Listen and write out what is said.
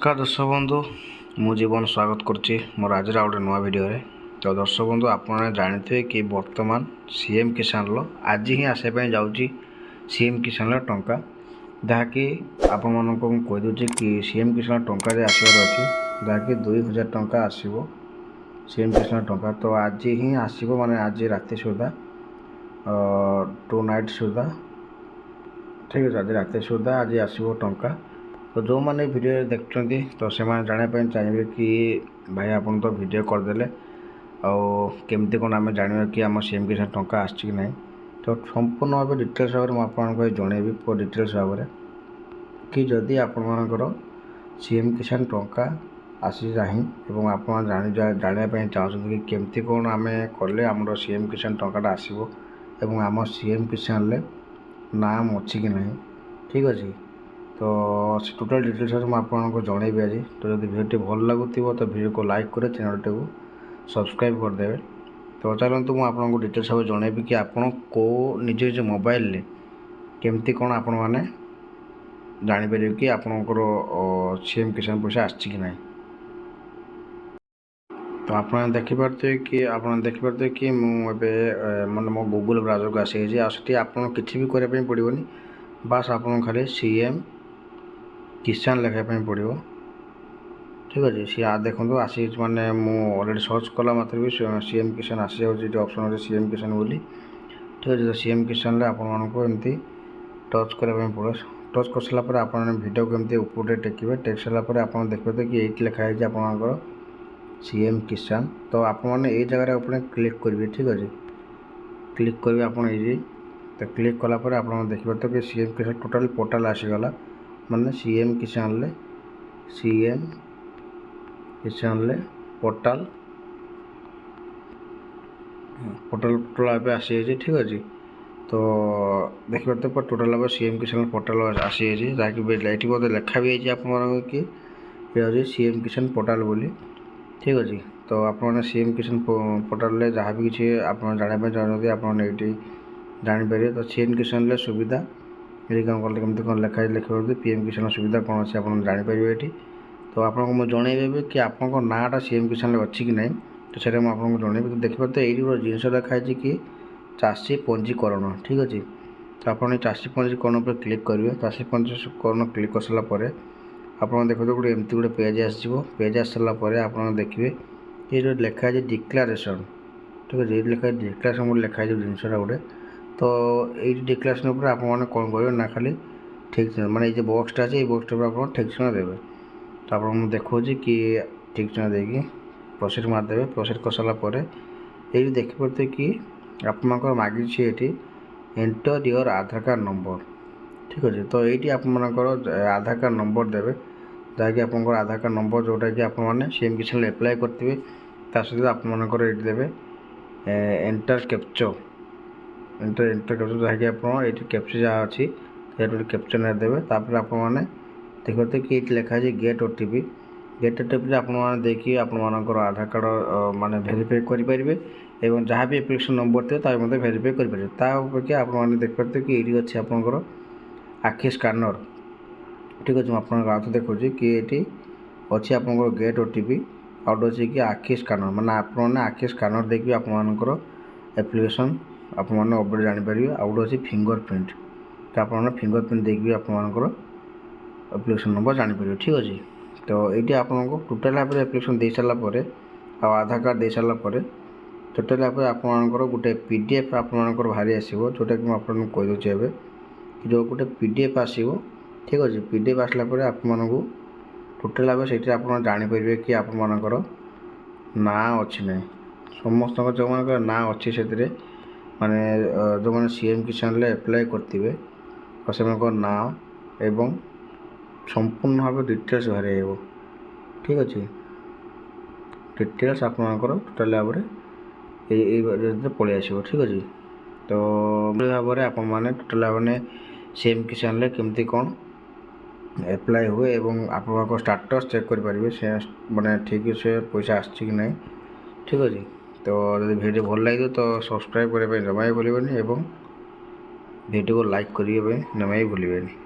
नमस्कार दर्शक बंधु मु जीवन स्वागत करुच्ची मोर आज गोटे नुआ वीडियो रे। तो दर्शक बंधु आपने जानते कि वर्तमान सीएम किसान आज ही आसापी जाऊँगी सीएम किसान टंका जहाँकि आपण मानक कहीदे कि सीएम किसान टंका आसबार अच्छी जहाँकि 2000 टंका आसो सीएम किसान टंका। तो आज ही आसो माने आज राति सुधा 2 नाइट सुधा ठीक है। आज राति सुधा आज आसो टंका। तो जो मैंने वीडियो देखते तो से जानापी चाहिए कि भाई आपन तो वीडियो करदे आमती कौन आम जाना कि आम सीएम किसान टंका आसी ना। तो संपूर्ण भाव डिटेल्स भाव में आपको जनइबी पूरा डिटेल्स भाव में कि जदि आपर सीएम किसान टंका आसी ना आप जानापी चाहते कि केमती कौन आम कले आम सीएम किसान टंका आसो एवं आम सीएम किसान नाम अच्छी कि ना ठीक अच्छे। तो टोटल डिटेल्स मुझे आपको जनइबी आज। तो जब वीडियो भल लगुव तो वीडियो को लाइक कर चैनल को सब्सक्राइब करदे। तो चलते मुझे आपको डिटेल्स भाव जनइबी कि आपड़ को निज निज मोबाइल केमती कौन आपण मैंने जापर कि आपणकर सीएम किसान पैसा आसी कि ना। तो आप देखिपे कि मुझे मैंने मो गूगल ब्राउजर को आसी आप किसी भी करने पड़ोनी बास आप खाली सीएम किसान लिखापी पड़ो ठीक अच्छे। सी देखो आसी माने ऑलरेडी सर्च कला मात्र भी सीएम किसान आसी जाऊँगी ऑप्शन अच्छे सीएम किसान बोली ठीक अच्छे। तो सीएम किसान एमती टच करने पड़ो टच कर सारापर आप वीडियो को एमती ऊपर टेकिए टेक सारापर आप देखते कि ये लिखाई आपंकर सीएम किसान। तो आपने ये जगह अपने क्लिक करेंगे ठीक अच्छे क्लिक करेंगे आपड़ ये तो क्लिक कलापर आप देखिए कि सीएम किसान टोटाल पोर्टाल आसीगला माने सीएम किसान पोर्टाल टोटाल आसी ठीक अच्छे। तो देखिए तो टोटाल सीएम किसान पोर्टाल आसी जहाँकि बोलते लिखा भी है कि ये सीएम किसान पोर्टाल बोली ठीक अच्छे। तो आपने सीएम किसान पोर्टाल जहाँ भी किसी आप जानापी चाहते आप जापर। तो सीएम किसान सुविधा ये कौन कल कमी कौन लिखाई लिखे पीएम किसान सुविधा कौन अच्छे आप जापर ये। तो आपको मुझे जनइबी कि आप नाटा सीएम किसान अच्छी कि ना। तो सर मुझे जनइबी। तो देखिए तो ये जिनस लिखाई कि चाषी पंजीकरण ठीक अच्छे। तो आप चाषी पंजीकरण पर क्लिक करेंगे चाषी पंजीकरण क्लिक कर सारापर आप देखते गोटे एमती गोटे पेज आसो पेज आस सारापर आप देखिए ये लिखाई डिक्लारेसन ठीक अच्छे। ये लिखाई डिक्लारेसन गोटे लिखाई जिनसा गोटे। तो ये डिक्लारेसन पर आप कौन करेंगे ना खाली ठीक माने ये बक्सटा अच्छे ये बक्सटा आप ठीक समय देवे। तो आप देखो कि ठीक समय देगी प्रोसेस मारदेवे प्रोसेस कर सारापर ये देखिपे कि आपंकर मागिए ये enter your Aadhaar card number ठीक अच्छे। तो ये आपर आधार कार्ड नंबर देवे जहाँकि आप आधार कार्ड नंबर जोटा कि आप सीएम किसान एप्लाय करेंगे सहित आपर ये देवे एंटर कैप्चर जहाँकि आप कैप्चर जहाँ अच्छी कैप्चर नहीं देवे। तापर आप देखते कि ये लिखा है गेट ओटीपी आप देखिए आपर आधार कार्ड माने वेरीफाई करेंगे एवं जहाँ भी एप्लिकेशन नंबर थे मतलब वेरीफाई करेंगे। आप देखते कि ये अच्छे आपंकर आखि स्कानर ठीक अच्छे। आप आउट देखो कि ये अच्छी आप गेट ओटीपी आउट अच्छे कि आखि स्कानर माने आपने आखि स्कानर देखिए आपर एप्लिकेशन आप अपडेट जापर। आउट अच्छे फिंगरप्रिंट तो आप फिंगरप्रिंट देखिए आपर एप्लिकेशन नंबर जापर ठीक अच्छे। तो ये आपको टोटाल भाव में एप्लिकेशन दे सारापर आधार कार्ड दे सारापर टोटाल भाव में आपर गोटे पीडीएफ आपर बाहरी आसो जोटा कि मुझे कहीदे एवं कि जो गोटे पीडीएफ आसो ठीक अच्छे। पीडीएफ आसलापर आपको टोटाल भाव से आप जापर कि आपर ना अच्छी ना समस्त जो मान ना अच्छी से माने जो मैंने सीएम किसान एप्लाय करते से ना एवं संपूर्ण भाव डिटेल्स बाहर ठीक अच्छे। डिटेल्स आपंकर टोटाल भाव में पलि आसो ठीक अच्छे। तो भाव में आपने टोटाल भाव में सीएम किसान केमती कौन एप्लाय हुए एवं आप स्टाटस चेक करेंगे से माने ठीक से पैसा आसी कि ना ठीक अच्छे। तो जब वीडियो भल लगे तो सब्सक्राइब करने जमा भूलें और वीडियो को लाइक करने जमा भूलें।